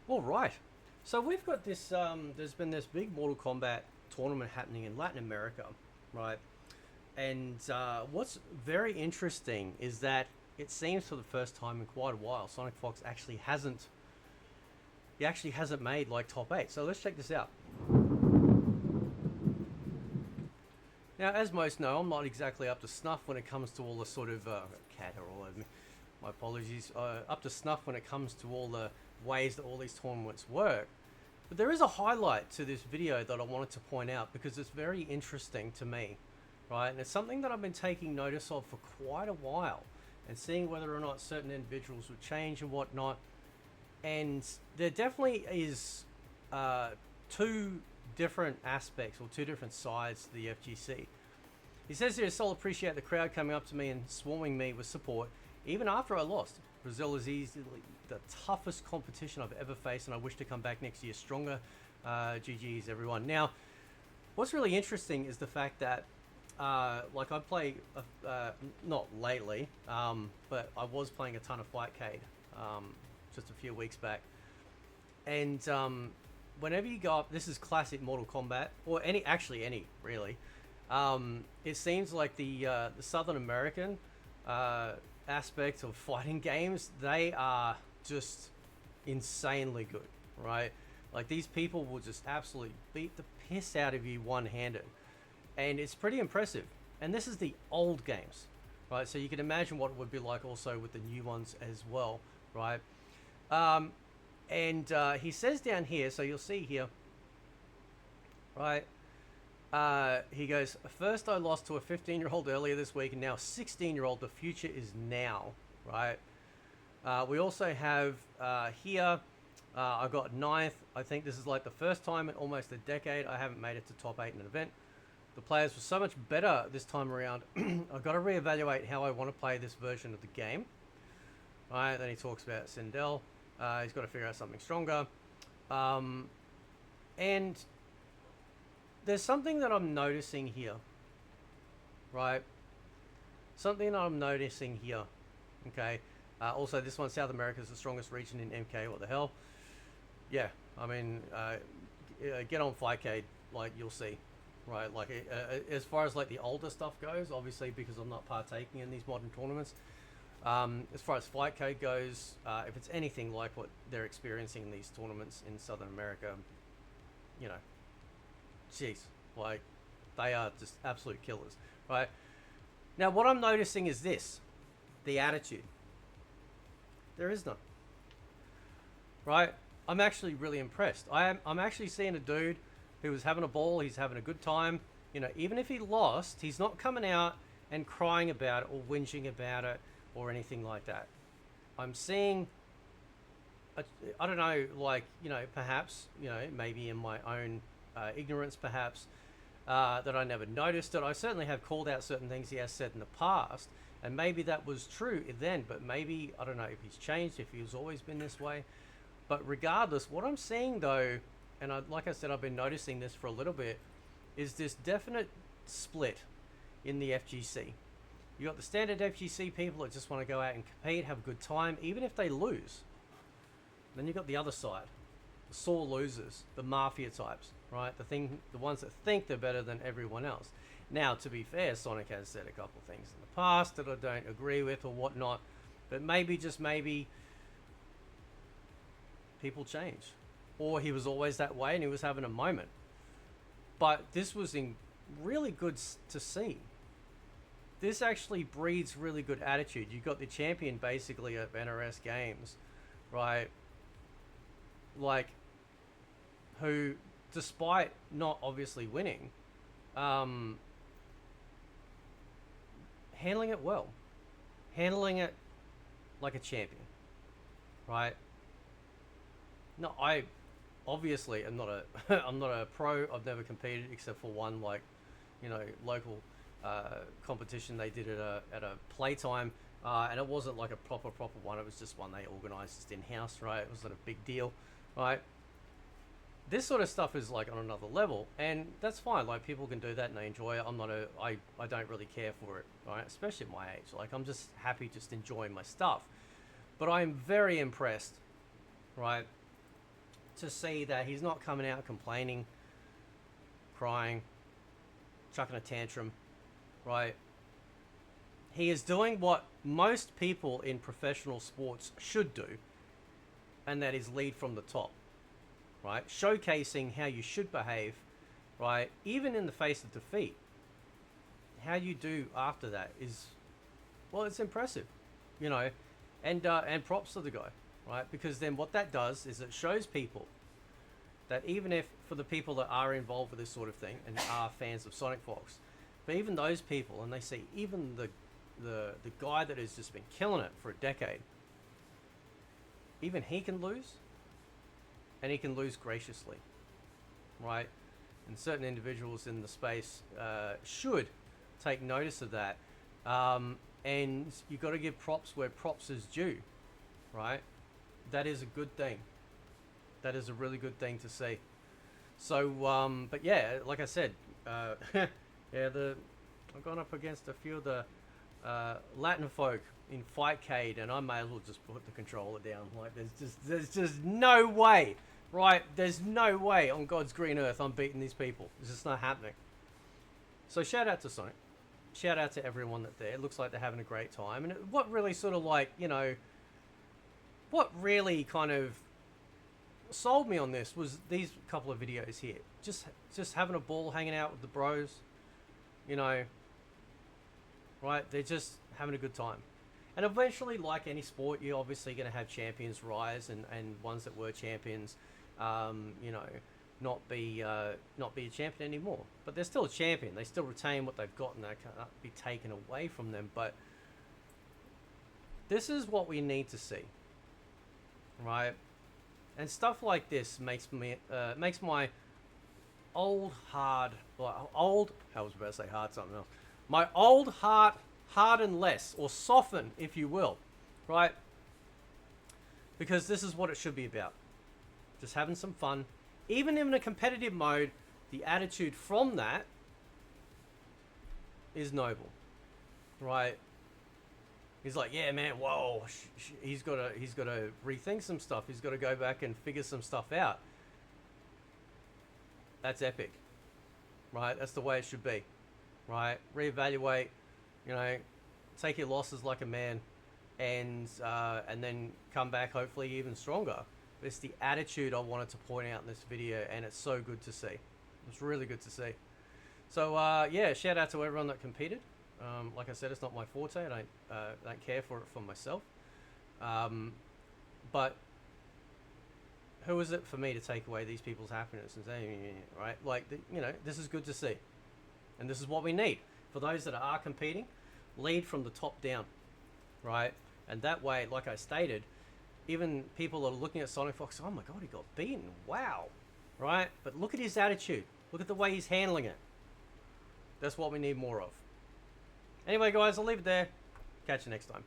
All right. So we've got this. There's been this big Mortal Kombat tournament happening in Latin America, right? And what's very interesting is that it seems for the first time in quite a while, SonicFox actually hasn't. He actually hasn't made like top eight. So let's check this out. Now, as most know, I'm not exactly up to snuff when it comes to all the sort of cat hair all over me. My apologies. Up to snuff when it comes to all the ways that all these tournaments work. But there is a highlight to this video that I wanted to point out because it's very interesting to me, right? And it's something that I've been taking notice of for quite a while and seeing whether or not certain individuals would change and whatnot. And there definitely is two different aspects or two different sides to the FGC. He says here, "Still appreciate the crowd coming up to me and swarming me with support, even after I lost. Brazil is easily the toughest competition I've ever faced, and I wish to come back next year stronger. GG's, everyone." Now, what's really interesting is the fact that, like I play, not lately, but I was playing a ton of Fightcade just a few weeks back. And whenever you go up, this is classic Mortal Kombat, or any really. It seems like the Southern American aspect of fighting games, they are just insanely good, right? Like these people will just absolutely beat the piss out of you one-handed, and it's pretty impressive. And this is the old games, right? So you can imagine what it would be like also with the new ones as well, right? And he says down here, so you'll see here, right? He goes, "First I lost to a 15-year-old earlier this week, and now a 16-year-old. The future is now," right? We also have here, I got ninth. I think this is like the first time in almost a decade I haven't made it to top 8 in an event. The players were so much better this time around. I've got to reevaluate how I want to play this version of the game. Right, then he talks about Sindel. He's got to figure out something stronger. And there's something that I'm noticing here, right? Something that I'm noticing here, okay? Also, this one, South America, is the strongest region in MK. What the hell? Yeah, I mean, get on Fightcade, like, you'll see, right? Like, as far as, like, the older stuff goes, obviously, because I'm not partaking in these modern tournaments, as far as Fightcade goes, if it's anything like what they're experiencing in these tournaments in Southern America, you know, jeez, like, they are just absolute killers, right? Now, what I'm noticing is this, the attitude. There is none, right? I'm actually really impressed. I'm actually seeing a dude who was having a ball, he's having a good time. You know, even if he lost, he's not coming out and crying about it or whinging about it or anything like that. I'm seeing, I don't know, like, you know, perhaps, you know, maybe in my own ignorance, perhaps, that I never noticed it. I certainly have called out certain things he has said in the past, and maybe that was true then, but maybe, I don't know if he's changed, if he's always been this way. But regardless, what I'm seeing though, and like I said, I've been noticing this for a little bit, is this definite split in the FGC. You got the standard FGC people that just want to go out and compete, have a good time, even if they lose. Then you got the other side, the sore losers, the mafia types, right? The ones that think they're better than everyone else. Now, to be fair, Sonic has said a couple things in the past that I don't agree with or whatnot, but maybe, just maybe, people change. Or he was always that way and he was having a moment. But this was really good to see. This actually breeds really good attitude. You got the champion basically of NRS games, right? Like, who, despite not obviously winning, handling it well, handling it like a champion, right? No, I obviously am not a I'm not a pro. I've never competed except for one, like, you know, local competition they did at a playtime, and it wasn't like a proper one. It was just one they organized just in house, right? It wasn't a big deal, right? This sort of stuff is like on another level, and that's fine. Like, people can do that and they enjoy it. I don't really care for it, right? Especially at my age. Like, I'm just happy just enjoying my stuff. But I'm very impressed, right, to see that he's not coming out complaining, crying, chucking a tantrum, right? He is doing what most people in professional sports should do, and that is lead from the top, right? Showcasing how you should behave, right? Even in the face of defeat. How you do after that is, well, it's impressive, you know, and props to the guy, right? Because then what that does is it shows people that even if, for the people that are involved with this sort of thing and are fans of SonicFox, but even those people, and they see even the guy that has just been killing it for a decade, even he can lose, and he can lose graciously, right? And certain individuals in the space should take notice of that. And you got to give props where props is due, right? That is a good thing. That is a really good thing to see. So, but yeah, like I said, yeah, I've gone up against a few of the Latin folk in Fightcade, and I may as well just put the controller down. Like, there's just no way, right? There's no way on God's green earth I'm beating these people. It's just not happening. So shout out to Sonic. Shout out to everyone that's there. It looks like they're having a great time. And what really sort of like, you know, what really kind of sold me on this was these couple of videos here. Just having a ball, hanging out with the bros, you know, right? They're just having a good time. And eventually, like any sport, you're obviously going to have champions rise and ones that were champions, you know, not be a champion anymore. But they're still a champion. They still retain what they've got, and that can't be taken away from them. But this is what we need to see, right? And stuff like this makes me makes my old heart, well, old, I was about to say hard something else. My old heart harden less, or soften, if you will, right? Because this is what it should be about. Just having some fun. Even in a competitive mode, the attitude from that is noble, right? He's like, yeah, man, whoa. He's got to rethink some stuff. He's got to go back and figure some stuff out. That's epic, right? That's the way it should be, right? Reevaluate, you know, take your losses like a man, and then come back hopefully even stronger. It's the attitude I wanted to point out in this video, and it's so good to see. It's really good to see. So yeah, shout out to everyone that competed. Like I said, it's not my forte. I don't care for it for myself. But who is it for me to take away these people's happiness and say, right? Like, you know, this is good to see, and this is what we need for those that are competing. Lead from the top down, right? And that way, like I stated, even people that are looking at SonicFox, oh my God, he got beaten. Wow, right? But look at his attitude. Look at the way he's handling it. That's what we need more of. Anyway, guys, I'll leave it there. Catch you next time.